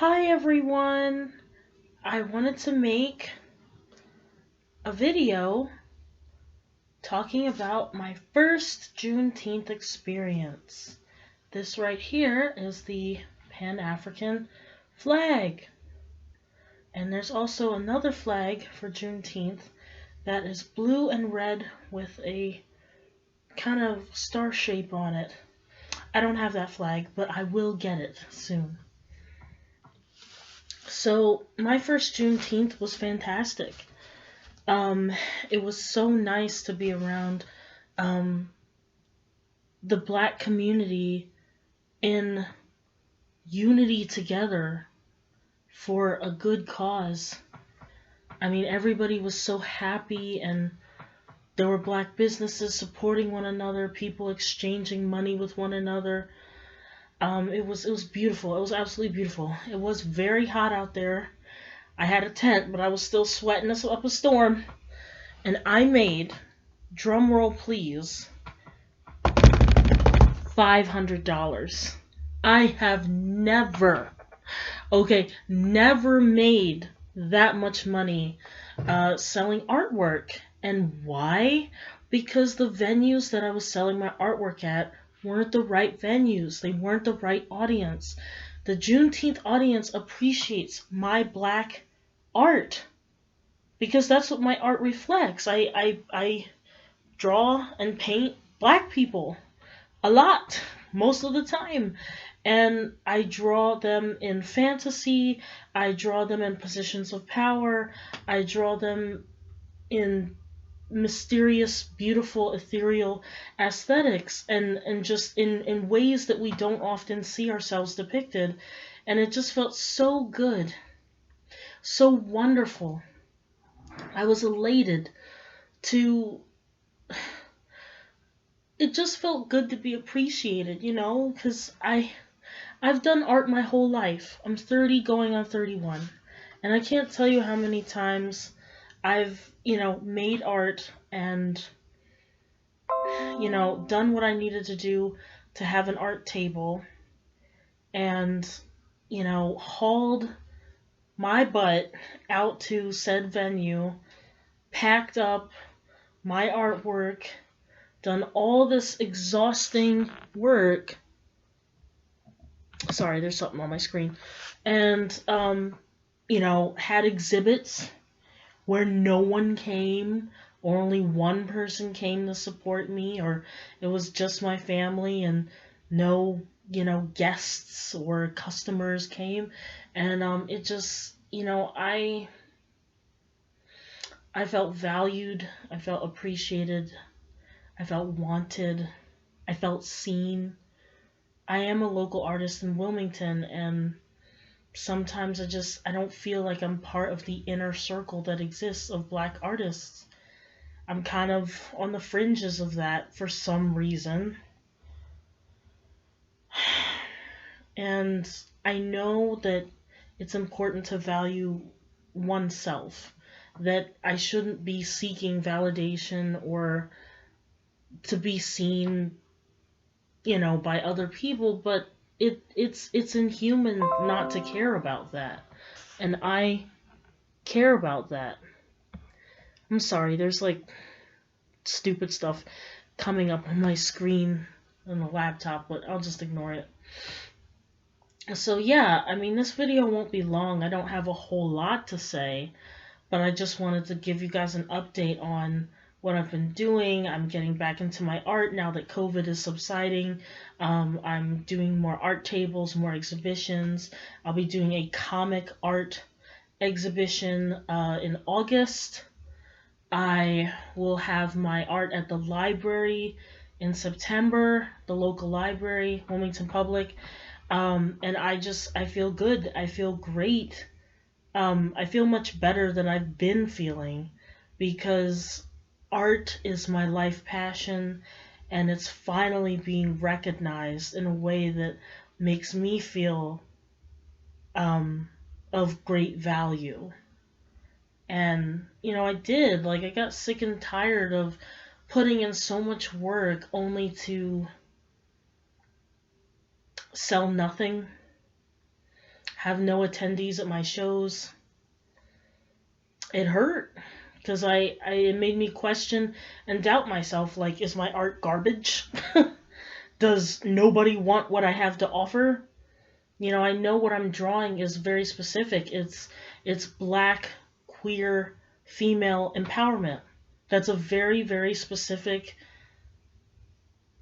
Hi everyone! I wanted to make a video talking about my first Juneteenth experience. This right here is the Pan-African flag. And there's also another flag for Juneteenth that is blue and red with a kind of star shape on it. I don't have that flag, but I will get it soon. So my first Juneteenth was fantastic. Um, it was so nice to be around um, the black community in unity together for a good cause. I mean, everybody was so happy, and there were black businesses supporting one another, people exchanging money with one another. It was beautiful. It was absolutely beautiful. It was very hot out there. I had a tent, but I was still sweating us up a storm. And I made, drum roll please, $500. I have never made that much money selling artwork. And why? Because the venues that I was selling my artwork at weren't the right venues. They weren't the right audience. The Juneteenth audience appreciates my black art because that's what my art reflects. I draw and paint black people a lot, most of the time. And I draw them in fantasy, I draw them in positions of power, I draw them in mysterious, beautiful, ethereal aesthetics, and just in ways that we don't often see ourselves depicted. And it just felt so good, so wonderful. I was elated to it just felt good to be appreciated, because I've done art my whole life. I'm 30 going on 31. And I can't tell you how many times I've, made art and, done what I needed to do to have an art table and, hauled my butt out to said venue, packed up my artwork, done all this exhausting work. Sorry, there's something on my screen. And, had exhibits where no one came, or only one person came to support me, or it was just my family and no, guests or customers came. And it just, I felt valued, I felt appreciated, I felt wanted, I felt seen. I am a local artist in Wilmington, and sometimes I don't feel like I'm part of the inner circle that exists of black artists. I'm kind of on the fringes of that for some reason. And I know that it's important to value oneself, that I shouldn't be seeking validation or to be seen, by other people, but it's inhuman not to care about that. And I care about that. I'm sorry, there's like stupid stuff coming up on my screen on the laptop, but I'll just ignore it. So yeah, I mean, this video won't be long. I don't have a whole lot to say, but I just wanted to give you guys an update on what I've been doing. I'm getting back into my art now that COVID is subsiding. I'm doing more art tables, more exhibitions. I'll be doing a comic art exhibition in August. I will have my art at the library in September, the local library, Wilmington Public. And I feel good. I feel great. I feel much better than I've been feeling because art is my life passion, and it's finally being recognized in a way that makes me feel of great value. And, I got sick and tired of putting in so much work only to sell nothing. have no attendees at my shows. It hurt because it made me question and doubt myself. Like, is my art garbage? Does nobody want what I have to offer? You know, I know what I'm drawing is very specific. It's black, queer, female empowerment. That's a very, very specific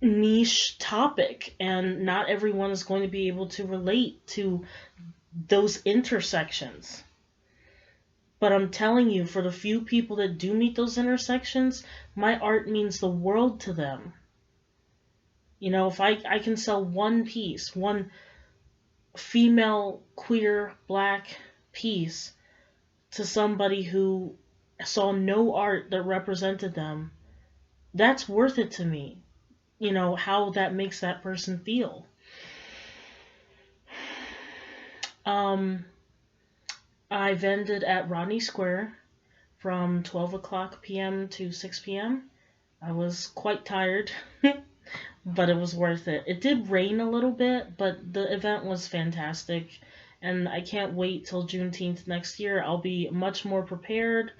niche topic, and not everyone is going to be able to relate to those intersections. But I'm telling you, for the few people that do meet those intersections, my art means the world to them. You know, if I can sell one piece, one female, queer, black piece to somebody who saw no art that represented them, that's worth it to me. You know, how that makes that person feel. I vended at Rodney Square from 12 o'clock p.m. to 6 p.m. I was quite tired, but it was worth it. It did rain a little bit, but the event was fantastic, and I can't wait till Juneteenth next year. I'll be much more prepared,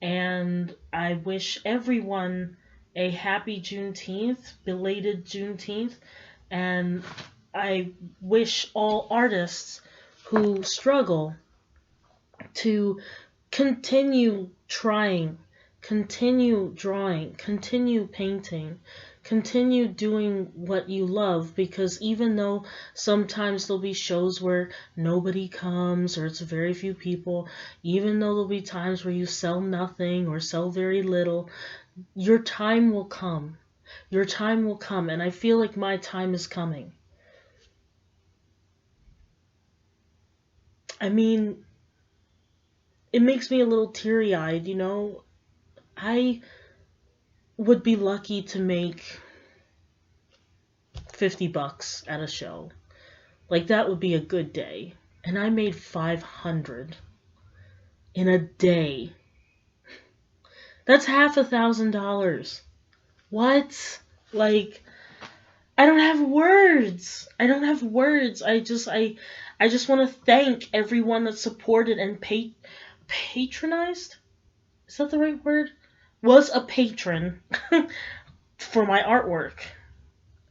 and I wish everyone a happy Juneteenth, belated Juneteenth, and I wish all artists who struggle to continue trying, continue drawing, continue painting, continue doing what you love, because even though sometimes there'll be shows where nobody comes or it's very few people, even though there'll be times where you sell nothing or sell very little, your time will come. Your time will come, and I feel like my time is coming. I mean, it makes me a little teary-eyed, you know? I would be lucky to make $50 at a show. Like, that would be a good day. And I made $500 in a day. That's $1,000. What? Like, I don't have words. I don't have words. I just want to thank everyone that supported and patronized. Is that the right word? Was a patron for my artwork.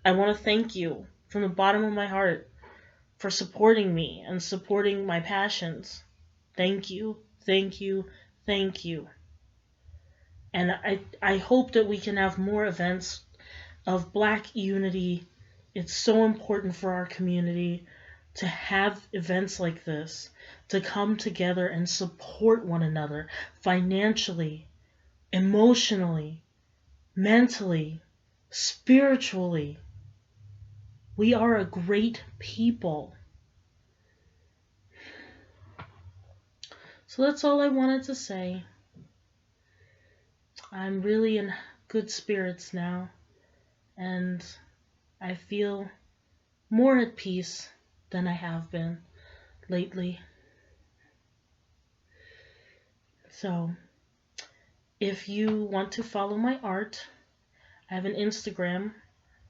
I want to thank you from the bottom of my heart for supporting me and supporting my passions. Thank you, thank you, thank you. And I hope that we can have more events of Black unity. It's so important for our community to have events like this, to come together and support one another financially, emotionally, mentally, spiritually. We are a great people. So that's all I wanted to say. I'm really in good spirits now, and I feel more at peace than I have been lately. So, if you want to follow my art, I have an Instagram.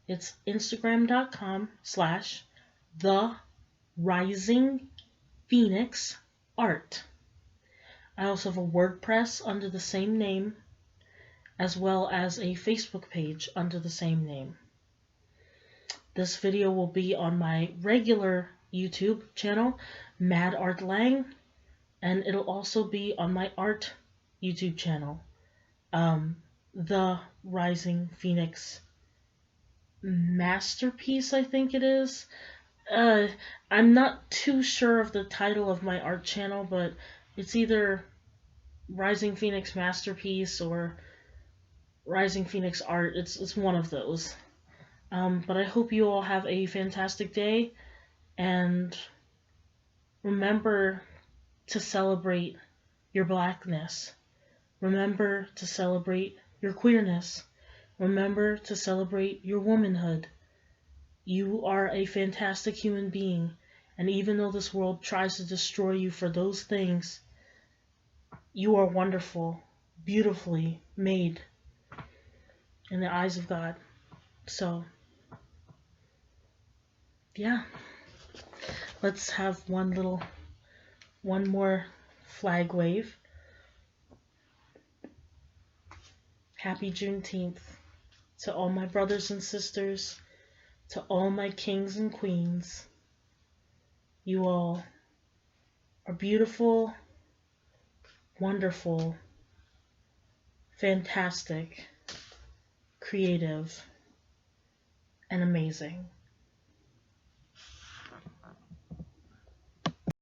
It's instagram.com/TheRisingPhoenixArt. I also have a WordPress under the same name, as well as a Facebook page under the same name. This video will be on my regular YouTube channel, Mad Art Lang, and it'll also be on my art YouTube channel, The Rising Phoenix Masterpiece, I think it is. I'm not too sure of the title of my art channel, but it's either Rising Phoenix Masterpiece or Rising Phoenix Art. It's one of those. But I hope you all have a fantastic day, and remember to celebrate your blackness. Remember to celebrate your queerness. Remember to celebrate your womanhood. You are a fantastic human being, and even though this world tries to destroy you for those things, you are wonderful, beautifully made in the eyes of God. So, yeah. Let's have one more flag wave. Happy Juneteenth to all my brothers and sisters, to all my kings and queens. You all are beautiful, wonderful, fantastic, creative, and amazing.